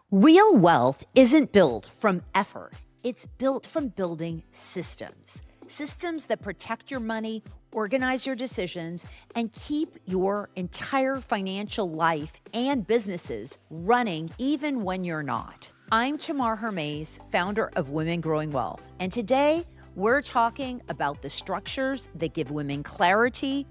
Real wealth isn't built from effort. It's built from building systems. Systems that protect your money, organize your decisions, and keep your entire financial life and businesses running even when you're not. I'm Tamar Hermes, founder of Women Growing Wealth, and today we're talking about the structures that give women clarity,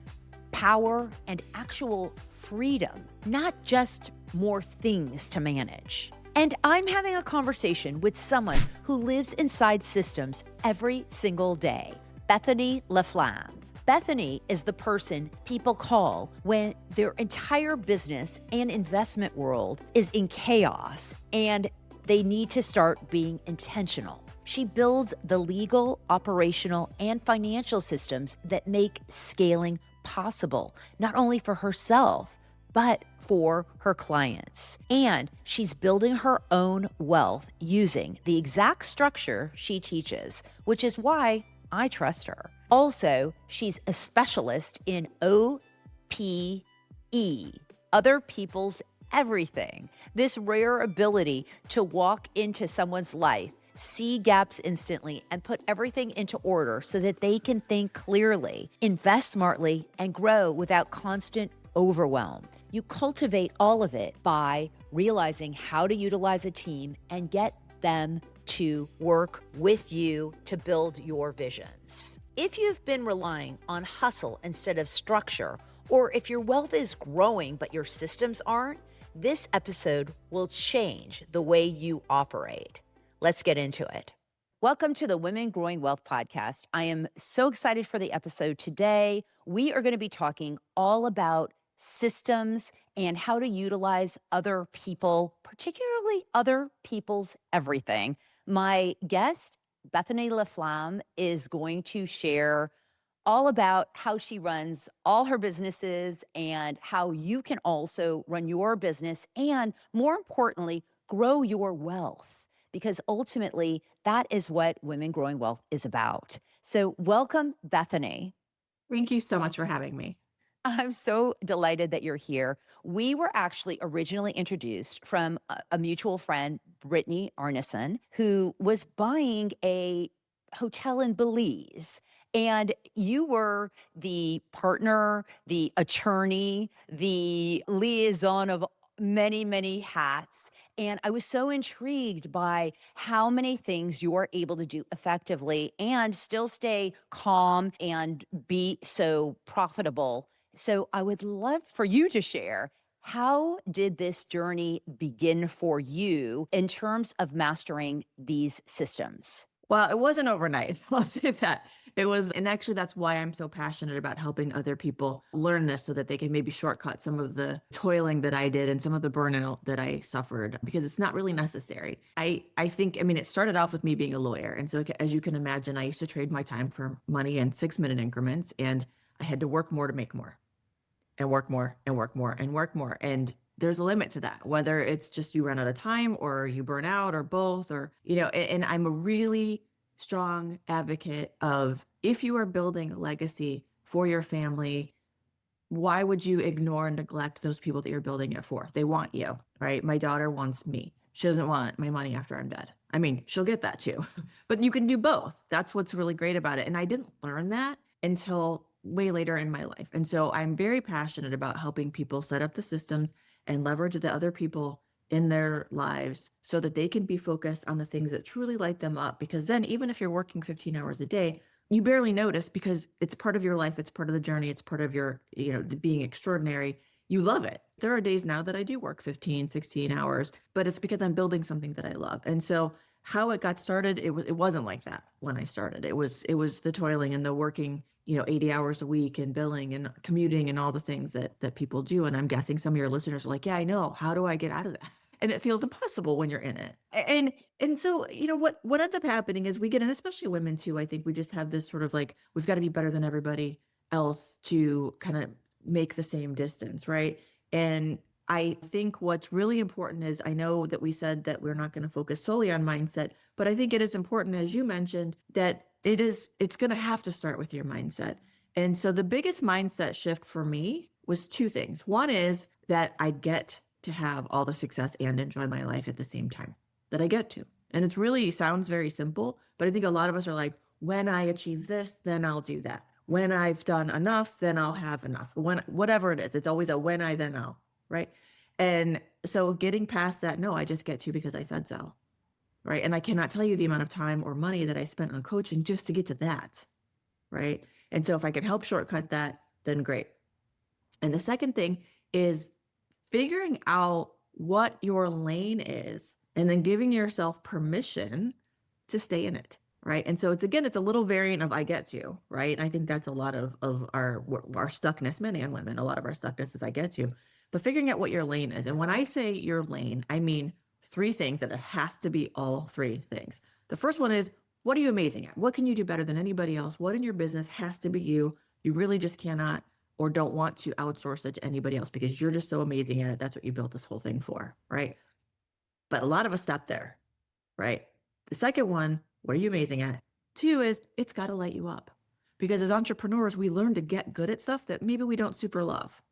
power, and actual freedom, not just more things to manage. And I'm having a conversation with someone who lives inside systems every single day, Bethany LaFlam. Bethany is the person people call when their entire business and investment world is in chaos and they need to start being intentional. She builds the legal, operational, and financial systems that make scaling possible, not only for herself, but for her clients. And she's building her own wealth using the exact structure she teaches, which is why I trust her. Also, she's a specialist in OPE, other people's everything. This rare ability to walk into someone's life, see gaps instantly, and put everything into order so that they can think clearly, invest smartly, and grow without constant overwhelm. You cultivate all of it by realizing how to utilize a team and get them to work with you to build your visions. If you've been relying on hustle instead of structure, or if your wealth is growing but your systems aren't, this episode will change the way you operate. Let's get into it. Welcome to the Women Growing Wealth podcast. I am so excited for the episode today. We are going to be talking all about systems and how to utilize other people, particularly other people's everything. My guest, Bethany LaFlam, is going to share all about how she runs all her businesses and how you can also run your business and, more importantly, grow your wealth, because ultimately that is what Women Growing Wealth is about. So welcome, Bethany. Thank you so much for having me. I'm so delighted that you're here. We were actually originally introduced from a mutual friend, Brittany Arneson, who was buying a hotel in Belize. And you were the partner, the attorney, the liaison of many, many hats. And I was so intrigued by how many things you are able to do effectively and still stay calm and be so profitable. So I would love for you to share, how did this journey begin for you in terms of mastering these systems? Well, it wasn't overnight. I'll say that. It was, and actually that's why I'm so passionate about helping other people learn this so that they can maybe shortcut some of the toiling that I did and some of the burnout that I suffered, because it's not really necessary. I think, it started off with me being a lawyer. And so as you can imagine, I used to trade my time for money in 6-minute increments, and I had to work more to make more. And work more and work more and work more. And there's a limit to that, whether it's just you run out of time or you burn out or both, or, and I'm a really strong advocate of, if you are building a legacy for your family, why would you ignore and neglect those people that you're building it for? They want you, right? My daughter wants me. She doesn't want my money after I'm dead. She'll get that too, but you can do both. That's what's really great about it. And I didn't learn that until way later in my life. And so I'm very passionate about helping people set up the systems and leverage the other people in their lives so that they can be focused on the things that truly light them up. Because then even if you're working 15 hours a day, you barely notice, because it's part of your life. It's part of the journey. It's part of your, being extraordinary. You love it. There are days now that I do work 15, 16 hours, but it's because I'm building something that I love. And so how it got started, it wasn't like that when I started. It was the toiling and the working, 80 hours a week and billing and commuting and all the things that people do. And I'm guessing some of your listeners are like, yeah, I know. How do I get out of that? And it feels impossible when you're in it. And so, what ends up happening is we get, and especially women too, I think we just have this sort of like, we've got to be better than everybody else to kind of make the same distance, right? And I think what's really important is, I know that we said that we're not going to focus solely on mindset, but I think it is important, as you mentioned, that it's going to have to start with your mindset. And so the biggest mindset shift for me was two things. One is that I get to have all the success and enjoy my life at the same time that I get to. And it's really sounds very simple, but I think a lot of us are like, when I achieve this, then I'll do that. When I've done enough, then I'll have enough. When whatever it is, it's always a when I, then I'll, right? And so getting past that, no, I just get to because I said so, right? And I cannot tell you the amount of time or money that I spent on coaching just to get to that, right? And so if I can help shortcut that, then great. And the second thing is figuring out what your lane is and then giving yourself permission to stay in it, right? And so it's a little variant of I get to, right? And I think that's a lot of our stuckness, men and women, a lot of our stuckness is I get to. But figuring out what your lane is. And when I say your lane, I mean three things, that it has to be all three things. The first one is, what are you amazing at? What can you do better than anybody else? What in your business has to be you? You really just cannot or don't want to outsource it to anybody else because you're just so amazing at it. That's what you built this whole thing for, right? But a lot of us stop there, right? The second one, what are you amazing at? Two is it's got to light you up, because as entrepreneurs, we learn to get good at stuff that maybe we don't super love,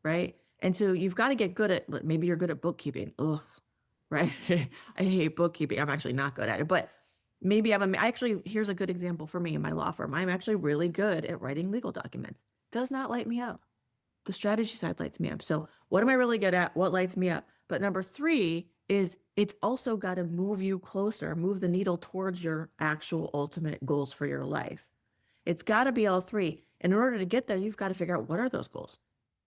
right? And so you've got to get good at, maybe you're good at bookkeeping. Ugh, right? I hate bookkeeping. I'm actually not good at it, but maybe here's a good example for me in my law firm. I'm actually really good at writing legal documents. Does not light me up. The strategy side lights me up. So what am I really good at? What lights me up? But number three is it's also got to move you closer, move the needle towards your actual ultimate goals for your life. It's got to be all three. And in order to get there, you've got to figure out what are those goals.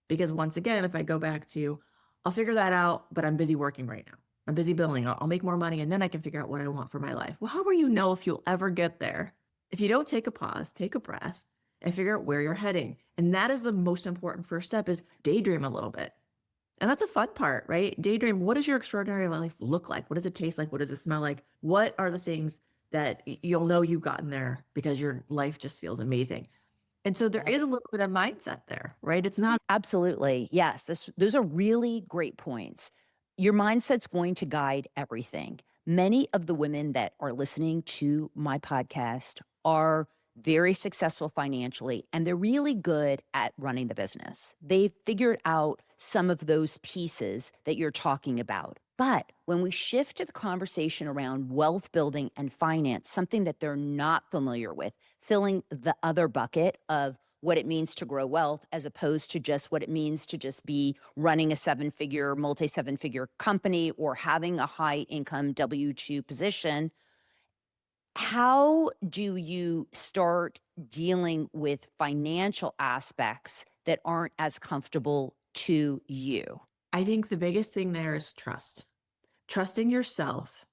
Because once again, if I go back to, I'll figure that out, but I'm busy working right now. I'm busy billing. I'll make more money and then I can figure out what I want for my life. Well, how will you know if you'll ever get there? If you don't take a pause, take a breath, and figure out where you're heading. And that is the most important first step, is daydream a little bit. And that's a fun part, right? Daydream. What does your extraordinary life look like? What does it taste like? What does it smell like? What are the things that you'll know you've gotten there because your life just feels amazing? And so there is a little bit of mindset there, right? It's not. Absolutely. Yes. Those are really great points. Your mindset's going to guide everything. Many of the women that are listening to my podcast are very successful financially, and they're really good at running the business. They've figured out some of those pieces that you're talking about. But when we shift to the conversation around wealth building and finance, something that they're not familiar with, filling the other bucket of what it means to grow wealth as opposed to just what it means to just be running a multi-seven-figure company or having a high income W-2 position, how do you start dealing with financial aspects that aren't as comfortable to you? I think the biggest thing there is trust. Trusting yourself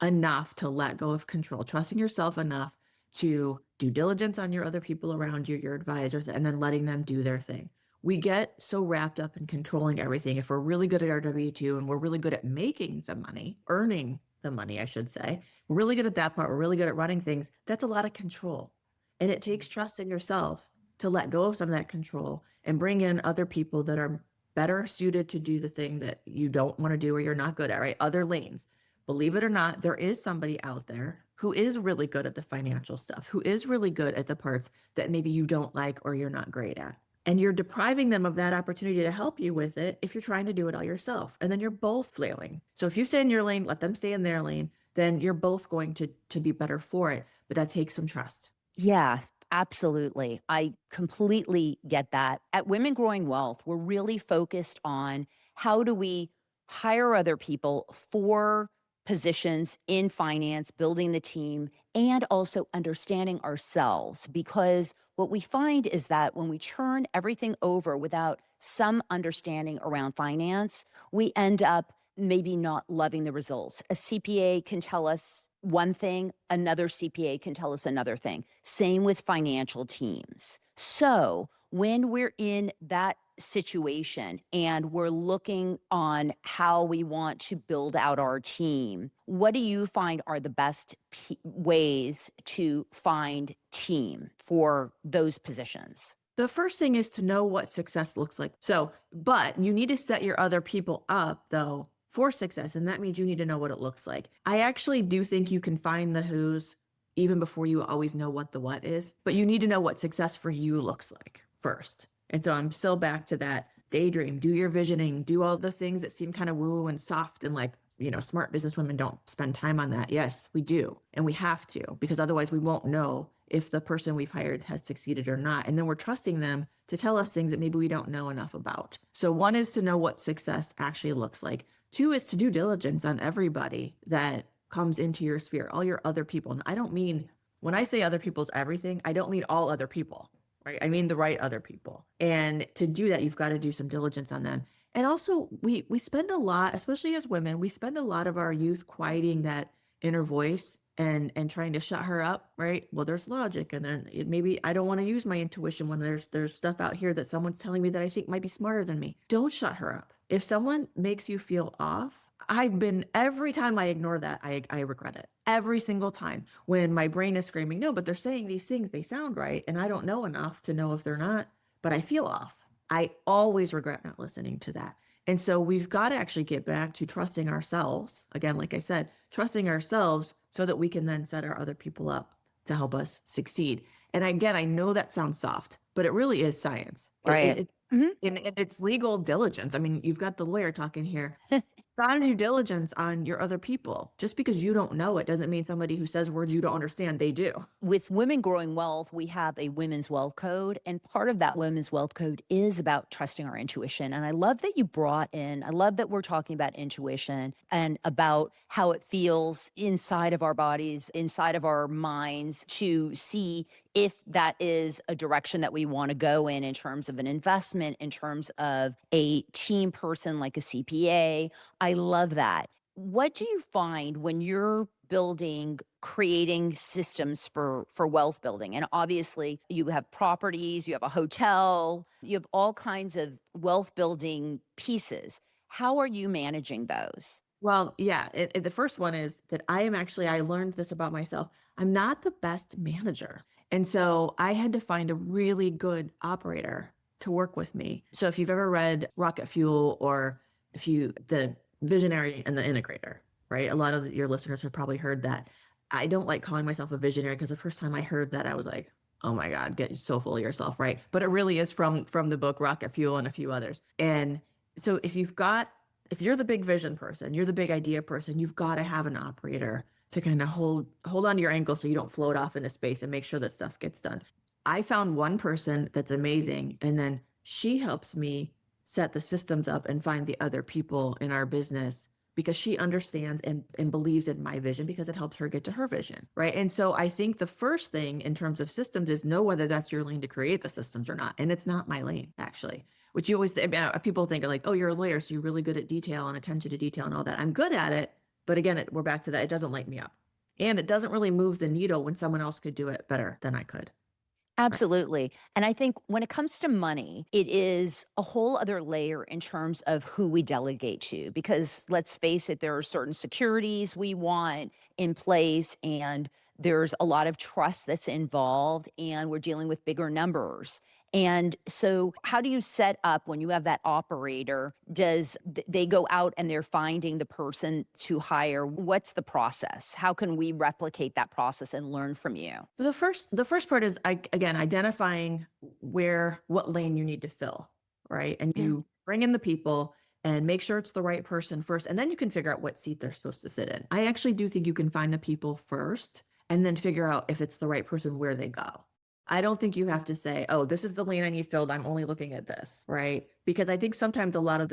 enough to let go of control, trusting yourself enough to do diligence on your other people around you, your advisors, and then letting them do their thing. We get so wrapped up in controlling everything. If we're really good at our W-2 and we're really good at making the money, earning the money, I should say, we're really good at that part. We're really good at running things. That's a lot of control. And it takes trust in yourself to let go of some of that control and bring in other people that are better suited to do the thing that you don't want to do or you're not good at, right? Other lanes. Believe it or not, there is somebody out there who is really good at the financial stuff, who is really good at the parts that maybe you don't like or you're not great at. And you're depriving them of that opportunity to help you with it if you're trying to do it all yourself. And then you're both flailing. So if you stay in your lane, let them stay in their lane, then you're both going to be better for it. But that takes some trust. Yeah, absolutely. I completely get that. At Women Growing Wealth, we're really focused on how do we hire other people for positions in finance, building the team, and also understanding ourselves. Because what we find is that when we turn everything over without some understanding around finance, we end up maybe not loving the results. A CPA can tell us one thing, another CPA can tell us another thing. Same with financial teams. So when we're in that situation and we're looking on how we want to build out our team, what do you find are the best ways to find team for those positions? The first thing is to know what success looks like. But you need to set your other people up, though, for success. And that means you need to know what it looks like. I actually do think you can find the who's even before you always know what the what is, but you need to know what success for you looks like first. And so I'm still back to that daydream, do your visioning, do all the things that seem kind of woo and soft and like, smart business women don't spend time on that. Yes, we do. And we have to, because otherwise we won't know if the person we've hired has succeeded or not. And then we're trusting them to tell us things that maybe we don't know enough about. So one is to know what success actually looks like. Two is to do diligence on everybody that comes into your sphere, all your other people. And I don't mean, when I say other people's everything, I don't mean all other people, right? I mean the right other people. And to do that, you've got to do some diligence on them. And also we spend a lot, especially as women, we spend a lot of our youth quieting that inner voice and trying to shut her up, right? Well, there's logic, and then maybe I don't want to use my intuition when there's stuff out here that someone's telling me that I think might be smarter than me. Don't shut her up. If someone makes you feel off, every time I ignore that, I regret it. Every single time when my brain is screaming, no, but they're saying these things, they sound right, and I don't know enough to know if they're not, but I feel off. I always regret not listening to that. And so we've got to actually get back to trusting ourselves. Again, like I said, trusting ourselves so that we can then set our other people up to help us succeed. And again, I know that sounds soft, but it really is science. Right. Mhm. And it's legal diligence. I mean, you've got the lawyer talking here. Gotta do diligence on your other people. Just because you don't know it doesn't mean somebody who says words you don't understand, they do. With Women Growing Wealth, we have a women's wealth code, and part of that women's wealth code is about trusting our intuition. And I love that you brought in, I love that we're talking about intuition and about how it feels inside of our bodies, inside of our minds, to see if that is a direction that we want to go in terms of an investment, in terms of a team person like a CPA. I love that. What do you find when you're creating systems for wealth building? And obviously, you have properties, you have a hotel, you have all kinds of wealth building pieces. How are you managing those? Well, yeah, the first one is that I learned this about myself. I'm not the best manager. And so I had to find a really good operator to work with me. So if you've ever read Rocket Fuel, or the visionary and the integrator, right? A lot of your listeners have probably heard that. I don't like calling myself a visionary, because the first time I heard that, I was like, oh my God, get so full of yourself, right? But it really is from the book Rocket Fuel and a few others. And so if you're the big vision person, you're the big idea person, you've got to have an operator to kind of hold on to your ankle so you don't float off into space and make sure that stuff gets done. I found one person that's amazing, and then she helps me set the systems up and find the other people in our business, because she understands and believes in my vision, because it helps her get to her vision, right? And so I think the first thing in terms of systems is know whether that's your lane to create the systems or not. And it's not my lane, actually. Which you always, people think like, oh, you're a lawyer, so you're really good at detail and attention to detail and all that. I'm good at it, but again, we're back to that. It doesn't light me up, and it doesn't really move the needle when someone else could do it better than I could. Right. Absolutely. And I think when it comes to money, it is a whole other layer in terms of who we delegate to, because let's face it, there are certain securities we want in place, and there's a lot of trust that's involved, and we're dealing with bigger numbers. And so, how do you set up when you have that operator? Does they go out and they're finding the person to hire? What's the process? How can we replicate that process and learn from you? So the first part is, again, identifying what lane you need to fill, right? And you bring in the people and make sure it's the right person first, and then you can figure out what seat they're supposed to sit in. I actually do think you can find the people first and then figure out if it's the right person where they go. I don't think you have to say, oh, this is the lane I need filled, I'm only looking at this, right? Because I think sometimes a lot of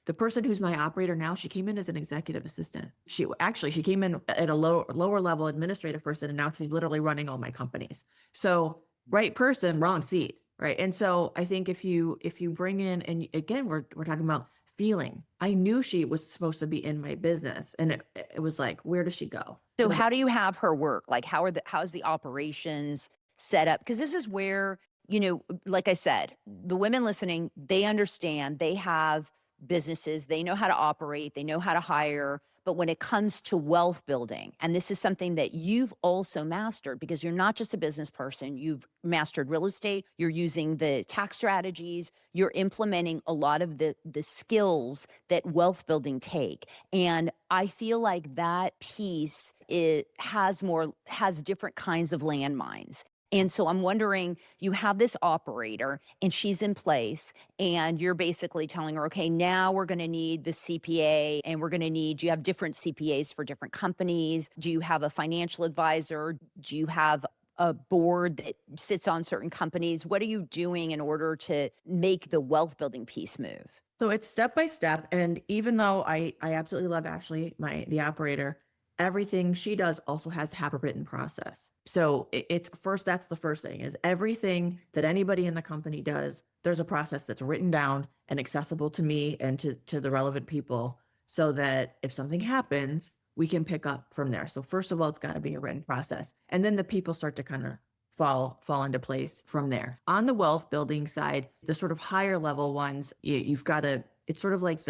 the person who's my operator now, she came in as an executive assistant. She came in at a lower level administrative person, and now she's literally running all my companies. So right person, wrong seat, right? And so I think if you bring in, and again, we're talking about feeling. I knew she was supposed to be in my business, and it was like, where does she go? So how do you have her work? Like, how's the operations set up? Because this is where, like I said, the women listening, they understand, they have businesses, they know how to operate, they know how to hire. But when it comes to wealth building, and this is something that you've also mastered, because you're not just a business person, you've mastered real estate, you're using the tax strategies, you're implementing a lot of the skills that wealth building take. And I feel like that piece, it has different kinds of landmines. And so I'm wondering, you have this operator and she's in place, and you're basically telling her, okay, now we're going to need the CPA, and we're going to need, you have different CPAs for different companies. Do you have a financial advisor? Do you have a board that sits on certain companies? What are you doing in order to make the wealth building piece move? So it's step by step. And even though I absolutely love Ashley, the operator, everything she does also has to have a written process. So it's first, that's the first thing, is everything that anybody in the company does, there's a process that's written down and accessible to me and to the relevant people, so that if something happens, we can pick up from there. So first of all, it's got to be a written process. And then the people start to kind of fall into place from there. On the wealth building side, the sort of higher level ones, you've got to, it's sort of like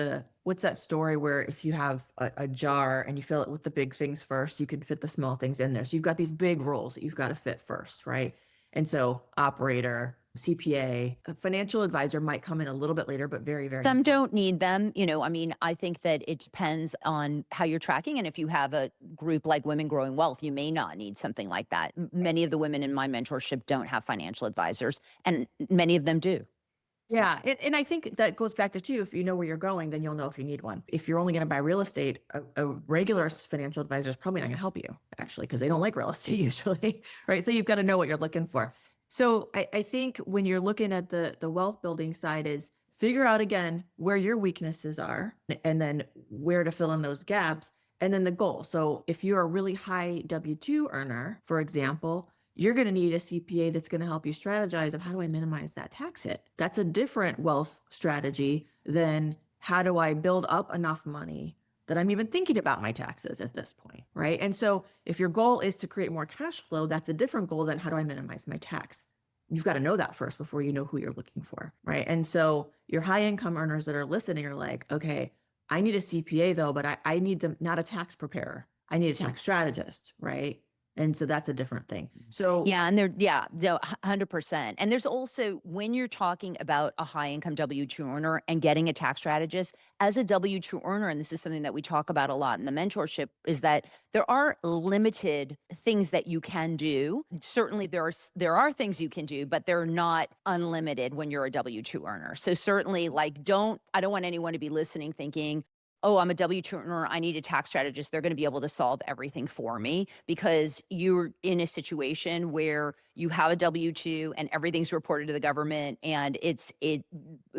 what's that story where if you have a jar and you fill it with the big things first, you can fit the small things in there. So you've got these big roles that you've got to fit first, right? And so operator, CPA, a financial advisor might come in a little bit later, but very, very Some important. don't need them. I mean, I think that it depends on how you're tracking. And if you have a group like Women Growing Wealth, you may not need something like that. Many of the women in my mentorship don't have financial advisors, and many of them do. So, Yeah. And I think that goes back to too, if you know where you're going, then you'll know if you need one. If you're only going to buy real estate, a regular financial advisor is probably not going to help you, actually, because they don't like real estate usually, right? So you've got to know what you're looking for. So I think when you're looking at the wealth building side, is figure out again where your weaknesses are and then where to fill in those gaps, and then the goal. So if you're a really high W-2 earner, for example, you're going to need a CPA that's going to help you strategize of how do I minimize that tax hit. That's a different wealth strategy than how do I build up enough money that I'm even thinking about my taxes at this point, right? And so if your goal is to create more cash flow, that's a different goal than how do I minimize my tax. You've got to know that first before you know who you're looking for, right? And so your high income earners that are listening are like, okay, I need a CPA though, but I need them, not a tax preparer. I need a tax strategist, right? And so that's a different thing. So yeah, and yeah, 100%. And there's also, when you're talking about a high income W-2 earner and getting a tax strategist, as a W-2 earner, and this is something that we talk about a lot in the mentorship, is that there are limited things that you can do. Certainly there are things you can do, but they're not unlimited when you're a W-2 earner. So certainly, like, I don't want anyone to be listening thinking, oh, I'm a W-2 earner, I need a tax strategist, they're going to be able to solve everything for me, because you're in a situation where you have a W-2 and everything's reported to the government, and it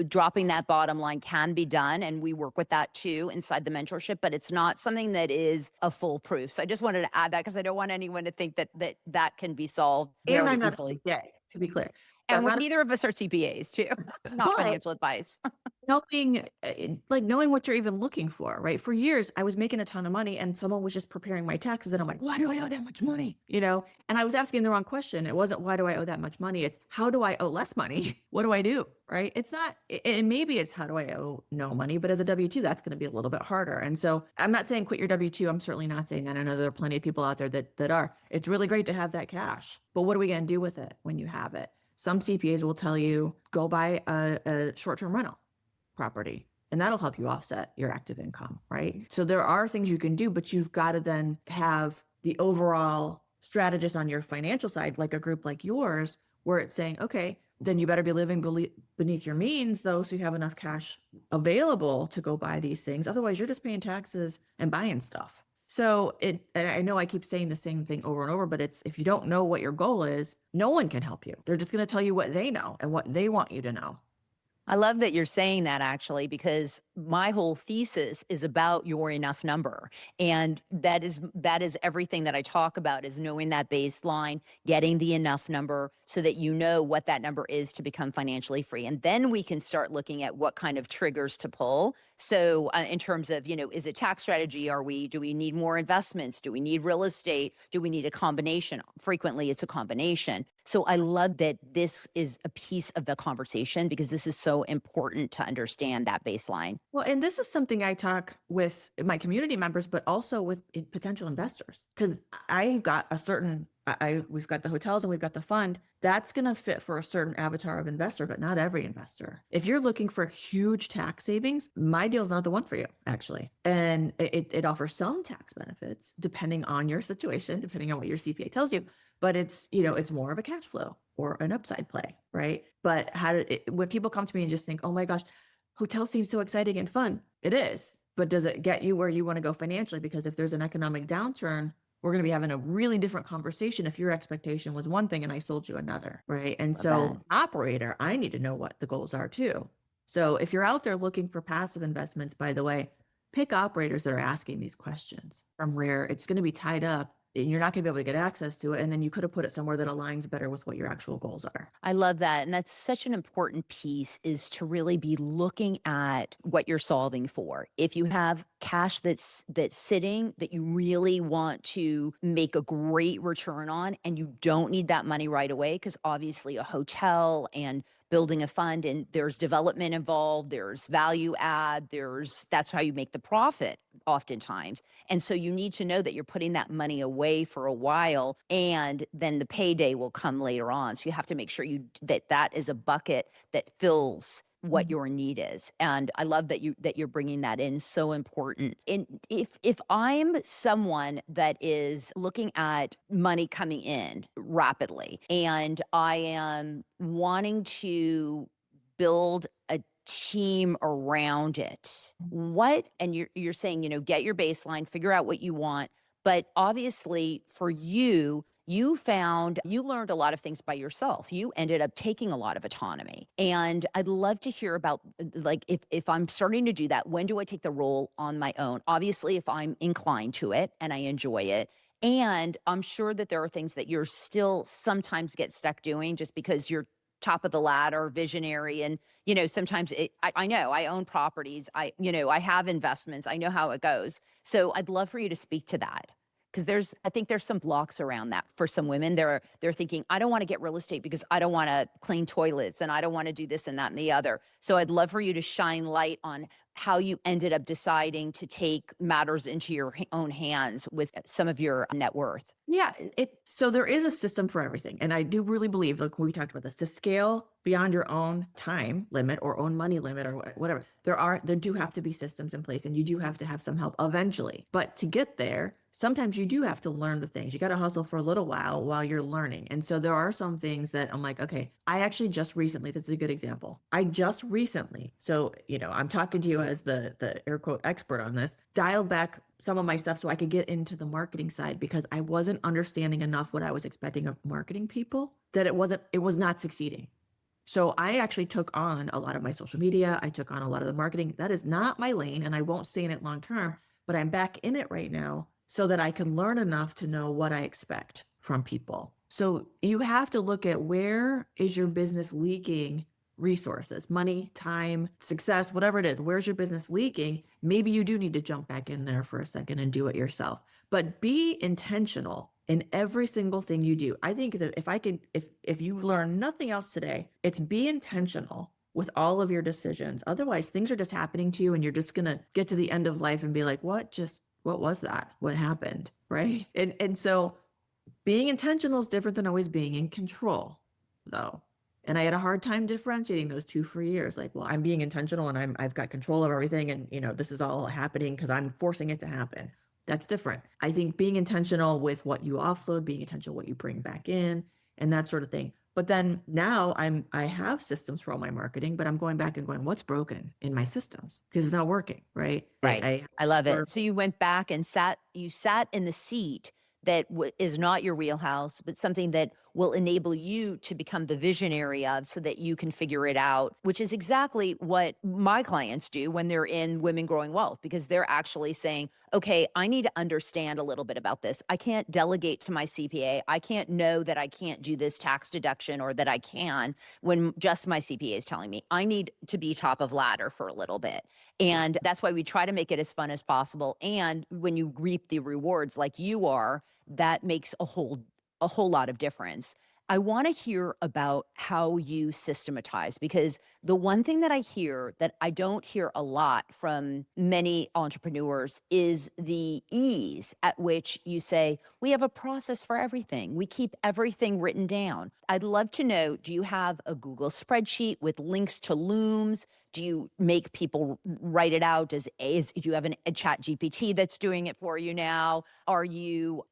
dropping that bottom line can be done, and we work with that too inside the mentorship, but it's not something that is a foolproof. So I just wanted to add that, because I don't want anyone to think that can be solved and very I'm not a easily. CPA, to be clear. So I'm And not a, neither of us are CPAs too. It's not but financial advice. knowing what you're even looking for, right? For years, I was making a ton of money and someone was just preparing my taxes. And I'm like, why do I owe that much money? And I was asking the wrong question. It wasn't, why do I owe that much money? It's, how do I owe less money? What do I do? Right? It's not, and maybe it's, how do I owe no money? But as a W-2, that's going to be a little bit harder. And so I'm not saying quit your W-2. I'm certainly not saying that. I know there are plenty of people out there that are. It's really great to have that cash, but what are we going to do with it when you have it? Some CPAs will tell you, go buy a short-term rental property, and that'll help you offset your active income, right? So there are things you can do, but you've got to then have the overall strategist on your financial side, like a group like yours, where it's saying, okay, then you better be living beneath your means though, so you have enough cash available to go buy these things. Otherwise, you're just paying taxes and buying stuff. So and I know I keep saying the same thing over and over, but it's, if you don't know what your goal is, no one can help you. They're just going to tell you what they know and what they want you to know. I love that you're saying that, actually, because my whole thesis is about your enough number. And that is everything that I talk about, is knowing that baseline, getting the enough number so that you know what that number is to become financially free. And then we can start looking at what kind of triggers to pull. So in terms of, is it tax strategy? Do we need more investments? Do we need real estate? Do we need a combination? Frequently it's a combination. So I love that this is a piece of the conversation, because this is so important to understand that baseline. Well, and this is something I talk with my community members, but also with potential investors, because I got a certain we've got the hotels and we've got the fund. That's going to fit for a certain avatar of investor, but not every investor. If you're looking for huge tax savings, my deal is not the one for you, actually. And it offers some tax benefits depending on your situation, depending on what your CPA tells you. But it's, it's more of a cash flow or an upside play, right? But when people come to me and just think, oh my gosh, hotel seems so exciting and fun, it is. But does it get you where you want to go financially? Because if there's an economic downturn, we're going to be having a really different conversation if your expectation was one thing and I sold you another, right? And so operator, I need to know what the goals are too. So if you're out there looking for passive investments, by the way, pick operators that are asking these questions from where it's going to be tied up and you're not going to be able to get access to it. And then you could have put it somewhere that aligns better with what your actual goals are. I love that. And that's such an important piece, is to really be looking at what you're solving for. If you have cash that's sitting that you really want to make a great return on, and you don't need that money right away, because obviously a hotel and building a fund, and there's development involved, there's value add, that's how you make the profit oftentimes. And so you need to know that you're putting that money away for a while, and then the payday will come later on. So you have to make sure that is a bucket that fills what your need is. And I love that you're bringing that in. So important. And if I'm someone that is looking at money coming in rapidly, and I am wanting to build a team around it, and you're saying, get your baseline, figure out what you want. But obviously for you learned a lot of things by yourself. You ended up taking a lot of autonomy. And I'd love to hear about, like, if I'm starting to do that, when do I take the role on my own? Obviously, if I'm inclined to it and I enjoy it. And I'm sure that there are things that you're still sometimes get stuck doing just because you're top of the ladder, visionary. And, sometimes I know I own properties. I have investments. I know how it goes. So I'd love for you to speak to that. Because I think there's some blocks around that for some women. They're thinking, I don't want to get real estate because I don't want to clean toilets and I don't want to do this and that and the other. So I'd love for you to shine light on how you ended up deciding to take matters into your own hands with some of your net worth. Yeah. So there is a system for everything. And I do really believe, like we talked about this, to scale beyond your own time limit or own money limit or whatever, there do have to be systems in place, and you do have to have some help eventually. But to get there, sometimes you do have to learn the things. You got to hustle for a little while you're learning. And so there are some things that I'm like, okay, I actually just recently, that's a good example. So, I'm talking to you as the air quote expert on this, dialed back some of my stuff so I could get into the marketing side, because I wasn't understanding enough what I was expecting of marketing people, that it was not succeeding. So I actually took on a lot of my social media. I took on a lot of the marketing. That is not my lane, and I won't stay in it long term, but I'm back in it right now so that I can learn enough to know what I expect from people. So you have to look at, where is your business leaking resources, money, time, success, whatever it is. Where's your business leaking? Maybe you do need to jump back in there for a second and do it yourself, but be intentional in every single thing you do. I think that if you learn nothing else today, it's be intentional with all of your decisions. Otherwise, things are just happening to you, and you're just going to get to the end of life and be like, what was that? What happened? Right. And so being intentional is different than always being in control, though. And I had a hard time differentiating those two for years. Like, well, I'm being intentional and I've got control of everything. And, this is all happening because I'm forcing it to happen. That's different. I think being intentional with what you offload, being intentional what you bring back in, and that sort of thing. But then now I have systems for all my marketing, but I'm going back and going, what's broken in my systems? Because it's not working, right? Right. I love it. So you went back and sat in the seat that is not your wheelhouse, but something that will enable you to become the visionary of, so that you can figure it out, which is exactly what my clients do when they're in Women Growing Wealth, because they're actually saying, okay, I need to understand a little bit about this. I can't delegate to my CPA. I can't know that I can't do this tax deduction, or that I can, when just my CPA is telling me. I need to be top of ladder for a little bit. And that's why we try to make it as fun as possible. And when you reap the rewards like you are, that makes a whole lot of difference. I want to hear about how you systematize, because the one thing that I hear that I don't hear a lot from many entrepreneurs is the ease at which you say, we have a process for everything. We keep everything written down. I'd love to know, do you have a Google spreadsheet with links to looms? Do you make people write it out? Do you have a chat GPT that's doing it for you now? Are you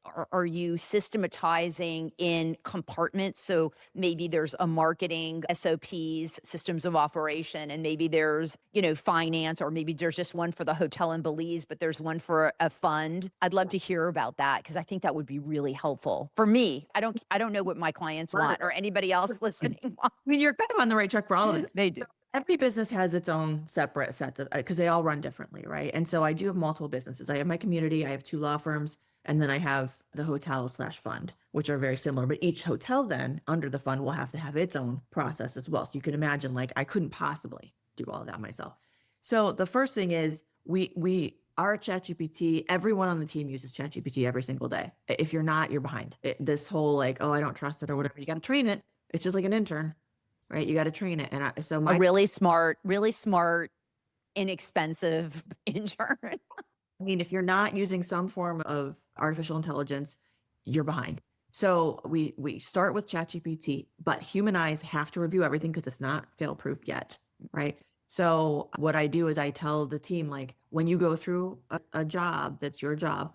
systematizing in compartments? So maybe there's a marketing SOPs, systems of operation, and maybe there's, finance, or maybe there's just one for the hotel in Belize, but there's one for a fund. I'd love to hear about that, because I think that would be really helpful for me. I don't know what my clients want, or anybody else listening wants. I mean, you're kind of on the right track for all of it. They do. Every business has its own separate sets of, because they all run differently, right? And so I do have multiple businesses. I have my community, I have 2 law firms, and then I have the hotel/fund, which are very similar. But each hotel then under the fund will have to have its own process as well. So you can imagine, like, I couldn't possibly do all of that myself. So the first thing is our ChatGPT, everyone on the team uses ChatGPT every single day. If you're not, you're behind. This whole like, oh, I don't trust it or whatever, you got to train it. It's just like an intern, right? You got to train it. And so A really smart, inexpensive intern. I mean, if you're not using some form of artificial intelligence, you're behind. So we start with ChatGPT, but human eyes have to review everything because it's not fail-proof yet, right? So what I do is I tell the team, like, when you go through a job that's your job,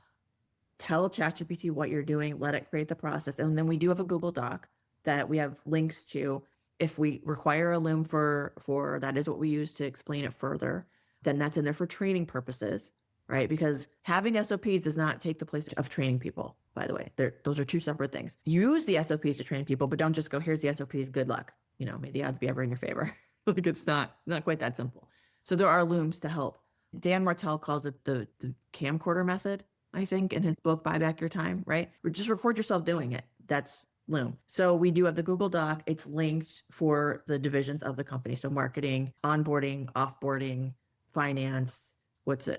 tell ChatGPT what you're doing, let it create the process. And then we do have a Google Doc that we have links to. If we require a loom for that is what we use to explain it further, then that's in there for training purposes, right? Because having SOPs does not take the place of training people, by the way. Those are 2 separate things. Use the SOPs to train people, but don't just go, here's the SOPs, good luck. May the odds be ever in your favor. Like, it's not quite that simple. So there are looms to help. Dan Martell calls it the camcorder method, I think, in his book, Buy Back Your Time, right? Or just record yourself doing it. That's loom. So we do have the Google Doc. It's linked for the divisions of the company. So marketing, onboarding, offboarding, finance,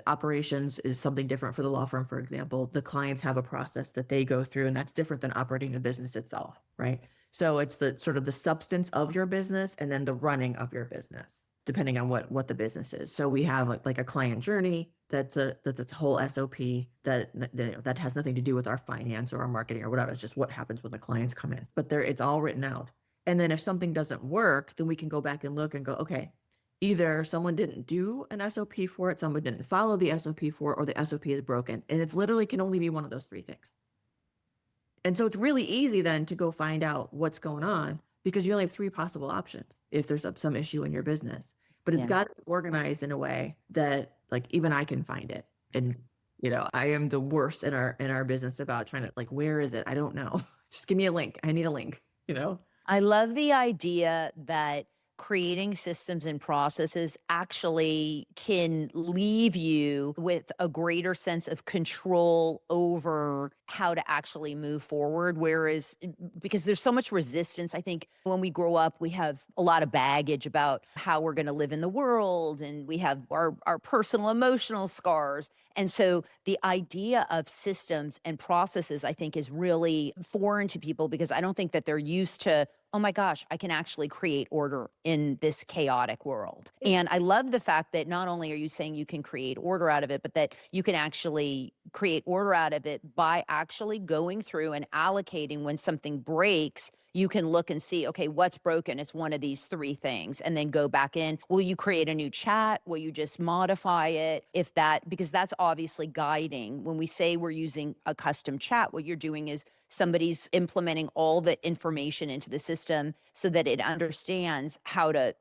operations is something different for the law firm, for example. The clients have a process that they go through, and that's different than operating the business itself, right? So it's the sort of the substance of your business and then the running of your business, depending on what the business is. So we have like a client journey that's a whole SOP that has nothing to do with our finance or our marketing or whatever. It's just what happens when the clients come in. But it's all written out. And then if something doesn't work, then we can go back and look and go, okay, either someone didn't do an SOP for it, someone didn't follow the SOP for it, or the SOP is broken. And it literally can only be one of those 3 things. And so it's really easy then to go find out what's going on, because you only have 3 possible options if there's some issue in your business. But it's got to be organized in a way that, like, even I can find it. And, I am the worst in our business about trying to, like, where is it? I don't know. Just give me a link. I need a link, I love the idea that creating systems and processes actually can leave you with a greater sense of control over how to actually move forward. Whereas, because there's so much resistance, I think when we grow up, we have a lot of baggage about how we're going to live in the world, and we have our personal emotional scars. And so the idea of systems and processes, I think, is really foreign to people, because I don't think that they're used to, oh my gosh, I can actually create order in this chaotic world. And I love the fact that not only are you saying you can create order out of it, but that you can actually create order out of it by actually going through and allocating when something breaks. You can look and see, okay, what's broken? It's one of these 3 things, and then go back in. Will you create a new chat? Will you just modify it? Because that's obviously guiding. When we say we're using a custom chat, what you're doing is somebody's implementing all the information into the system so that it understands how to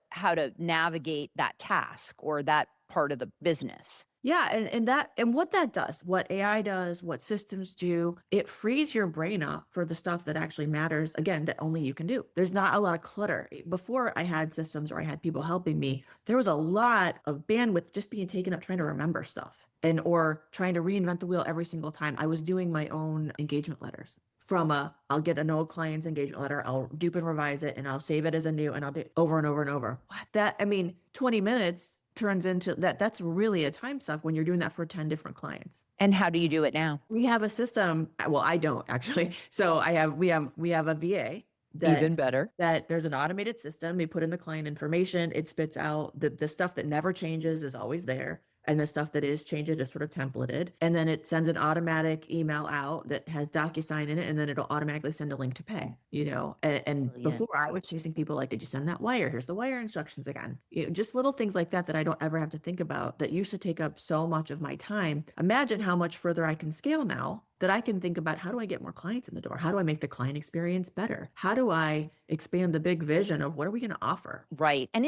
navigate that task or that part of the business. Yeah, and what that does, what AI does, what systems do, it frees your brain up for the stuff that actually matters, again, that only you can do. There's not a lot of clutter. Before I had systems or I had people helping me, there was a lot of bandwidth just being taken up trying to remember stuff or trying to reinvent the wheel every single time. I was doing my own engagement letters. I'll get an old client's engagement letter, I'll dupe and revise it, and I'll save it as a new, and I'll do it over and over and over. 20 minutes turns into that's really a time suck when you're doing that for 10 different clients. And how do you do it now? We have a system. Well, I don't actually. So we have a VA that Even better. that there's an automated system. We put in the client information, it spits out the stuff that never changes is always there. And the stuff that is changed is sort of templated. And then it sends an automatic email out that has DocuSign in it. And then it'll automatically send a link to pay, and Brilliant. before I was chasing people like, did you send that wire? Here's the wire instructions again. Just little things like that I don't ever have to think about that used to take up so much of my time. Imagine how much further I can scale now that I can think about, how do I get more clients in the door? How do I make the client experience better? How do I expand the big vision of what are we going to offer? Right. And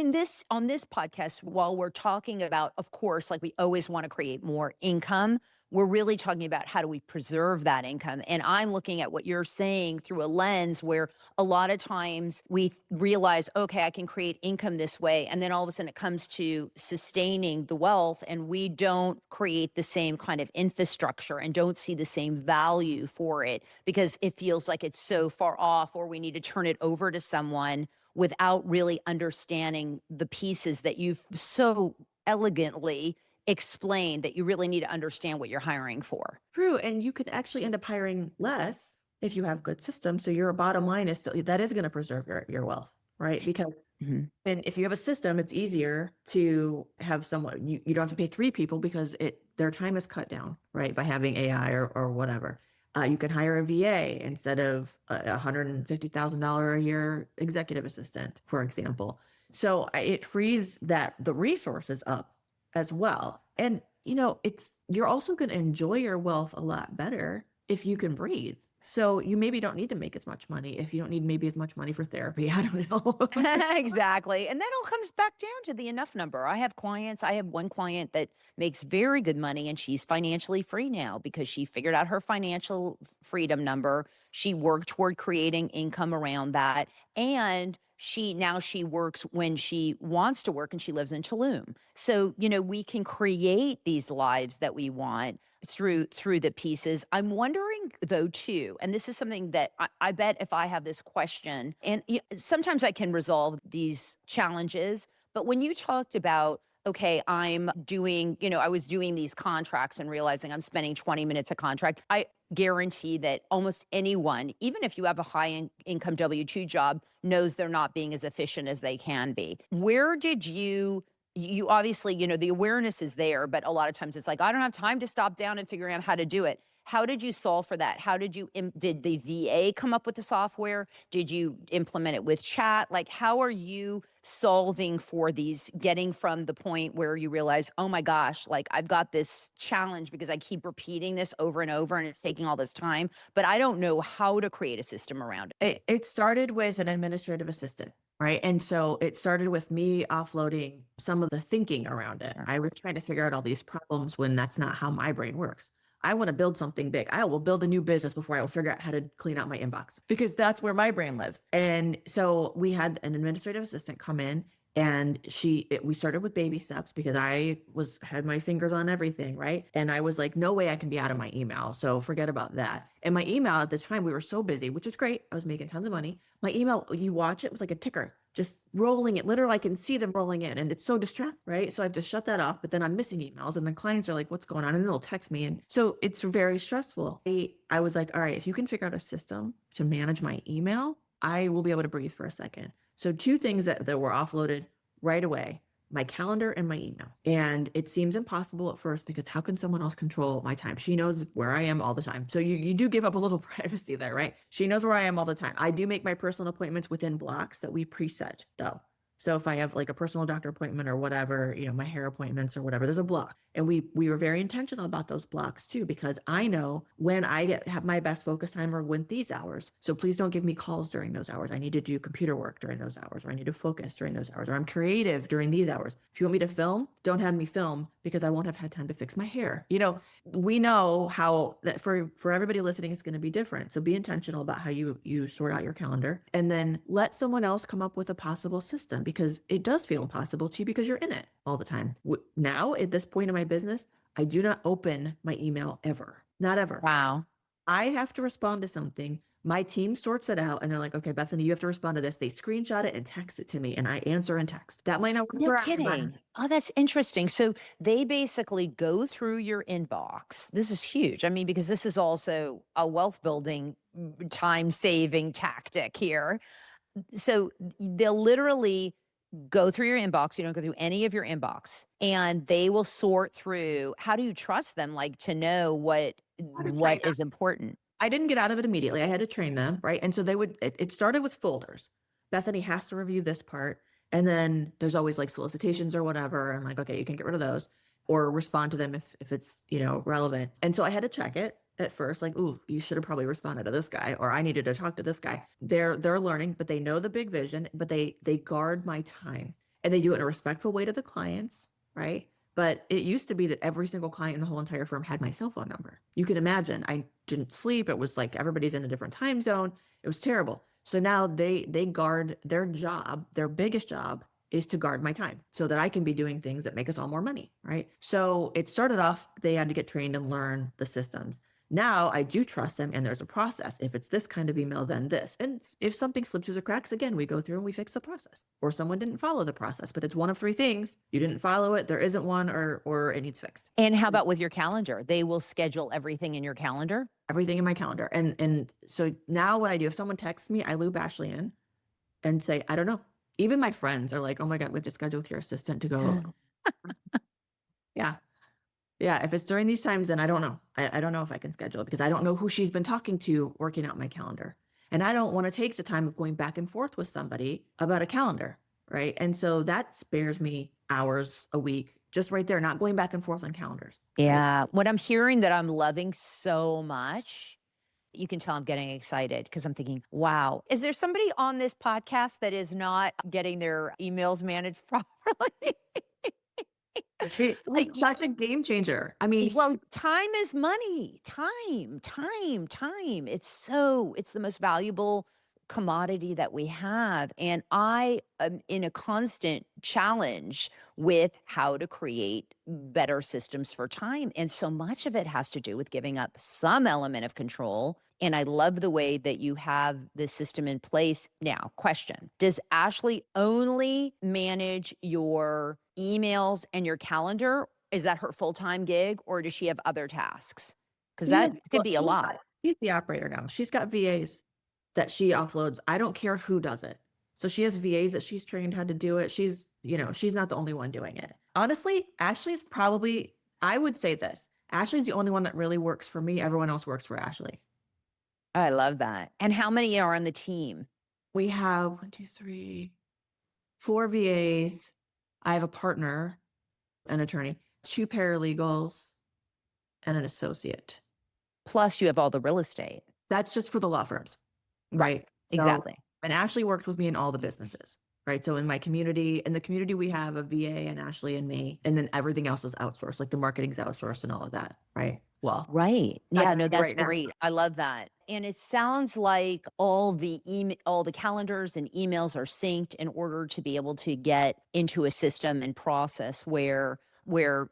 on this podcast, while we're talking about, of course, like we always want to create more income, we're really talking about how do we preserve that income. And I'm looking at what you're saying through a lens where a lot of times we realize, okay, I can create income this way. And then all of a sudden it comes to sustaining the wealth, and we don't create the same kind of infrastructure and don't see the same value for it because it feels like it's so far off, or we need to turn it over to someone without really understanding the pieces that you've so elegantly explained that you really need to understand what you're hiring for. True. And you could actually end up hiring less if you have good systems. So your bottom line is still, that is going to preserve your wealth, right? Because Mhm. and if you have a system, it's easier to have someone, you don't have to pay 3 people because their time is cut down, right? By having AI or whatever. You can hire a VA instead of a $150,000 a year executive assistant, for example. So it frees the resources up as well. And you're also going to enjoy your wealth a lot better if you can breathe. So you maybe don't need to make as much money if you don't need maybe as much money for therapy. I don't know. Exactly. And that all comes back down to the enough number. I have one client that makes very good money, and she's financially free now because she figured out her financial freedom number. She worked toward creating income around that. And she works when she wants to work, and she lives in Tulum. So, we can create these lives that we want through the pieces. I'm wondering though too, and this is something that I bet if I have this question, and sometimes I can resolve these challenges, but when you talked about, okay, I was doing these contracts and realizing I'm spending 20 minutes a contract, I guarantee that almost anyone, even if you have a high income W-2 job, knows they're not being as efficient as they can be. Where did you obviously, the awareness is there, but a lot of times it's like, I don't have time to stop down and figure out how to do it. How did you solve for that? How did did the VA come up with the software? Did you implement it with chat? Like, how are you solving for these, getting from the point where you realize, oh my gosh, like I've got this challenge because I keep repeating this over and over and it's taking all this time, but I don't know how to create a system around it. It started with an administrative assistant. Right. And so it started with me offloading some of the thinking around it. Sure. I was trying to figure out all these problems when that's not how my brain works. I want to build something big. I will build a new business before I will figure out how to clean out my inbox because that's where my brain lives. And so we had an administrative assistant come in, and we started with baby steps because I had my fingers on everything, right? And I was like, no way I can be out of my email. So forget about that. And my email at the time, we were so busy, which is great. I was making tons of money. My email, you watch it with like a ticker, just rolling it. Literally, I can see them rolling in, and it's so distracting, right? So I have to shut that off, but then I'm missing emails, and the clients are like, what's going on? And they'll text me. And so it's very stressful. I was like, all right, if you can figure out a system to manage my email, I will be able to breathe for a second. So 2 things that were offloaded right away: my calendar and my email. And it seems impossible at first because how can someone else control my time? She knows where I am all the time. So you do give up a little privacy there, right? She knows where I am all the time. I do make my personal appointments within blocks that we preset though. So if I have like a personal doctor appointment or whatever, my hair appointments or whatever, there's a block. And we were very intentional about those blocks too, because I know when I have my best focus time are when these hours. So please don't give me calls during those hours. I need to do computer work during those hours, or I need to focus during those hours, or I'm creative during these hours. If you want me to film, don't have me film because I won't have had time to fix my hair. We know how that for everybody listening, it's going to be different. So be intentional about how you sort out your calendar, and then let someone else come up with a possible system, because it does feel impossible to you because you're in it all the time. Now, at this point in my business, I do not open my email ever. Not ever. Wow. I have to respond to something. My team sorts it out and they're like, okay, Bethany, you have to respond to this. They screenshot it and text it to me and I answer in text. That might not work No for everybody. kidding. Oh, that's interesting. So they basically go through your inbox. This is huge. I mean, because this is also a wealth building, time saving tactic here. So they'll literally go through your inbox. You don't go through any of your inbox, and they will sort through. How do you trust them, like, to know I had to train what them. is important? I didn't get out of it immediately. I had to train them, right? And so it started with folders. Bethany has to review this part. And then there's always like solicitations or whatever. I'm like, okay, you can get rid of those or respond to them if it's, relevant. And so I had to check it at first, like, ooh, you should have probably responded to this guy, or I needed to talk to this guy. They're learning, but they know the big vision, but they guard my time and they do it in a respectful way to the clients, right? But it used to be that every single client in the whole entire firm had my cell phone number. You can imagine I didn't sleep. It was like everybody's in a different time zone. It was terrible. So now they guard their job. Their biggest job is to guard my time so that I can be doing things that make us all more money, right? So it started off, they had to get trained and learn the systems. Now I do trust them and there's a process. If it's this kind of email, then this. And if something slips through the cracks, again, we go through and we fix the process. Or someone didn't follow the process, but it's one of three things. You didn't follow it, there isn't one, or it needs fixed. And how about with your calendar? They will schedule everything in your calendar. Everything in my calendar. And so now what I do, if someone texts me, I loop Ashley in and say, I don't know. Even my friends are like, oh my God, we have to schedule with your assistant to go. Yeah. Yeah, if it's during these times, then I don't know. I don't know if I can schedule it because I don't know who she's been talking to working out my calendar. And I don't want to take the time of going back and forth with somebody about a calendar, right? And so that spares me hours a week just right there, not going back and forth on calendars. Right? Yeah. What I'm hearing that I'm loving so much, you can tell I'm getting excited because I'm thinking, wow, is there somebody on this podcast that is not getting their emails managed properly? Like, That's a game changer. I mean, well, time is money. Time. It's the most valuable commodity that we have. And I am in a constant challenge with how to create better systems for time. And so much of it has to do with giving up some element of control. And I love the way that you have this system in place. Now, question: does Ashley only manage your emails and your calendar? Is that her full-time gig, or does she have other tasks? Because that could be a lot. She's the operator now. She's got VAs that she offloads. I don't care who does it. So she has VAs that she's trained how to do it. She's not the only one doing it. Honestly, Ashley's probably, I would say this, Ashley's the only one that really works for me. Everyone else works for Ashley. I love that. And how many are on the team? We have 1, 2, 3, 4 VAs. I have a partner, an attorney, 2 paralegals, and an associate. Plus, you have all the real estate. That's just for the law firms, right? Exactly. So, and Ashley works with me in all the businesses, right? So in the community, we have a VA and Ashley and me, and then everything else is outsourced, like the marketing's outsourced and all of that, right? Well, right. Yeah, no, that's right now. great. I love that. And it sounds like all the calendars and emails are synced in order to be able to get into a system and process where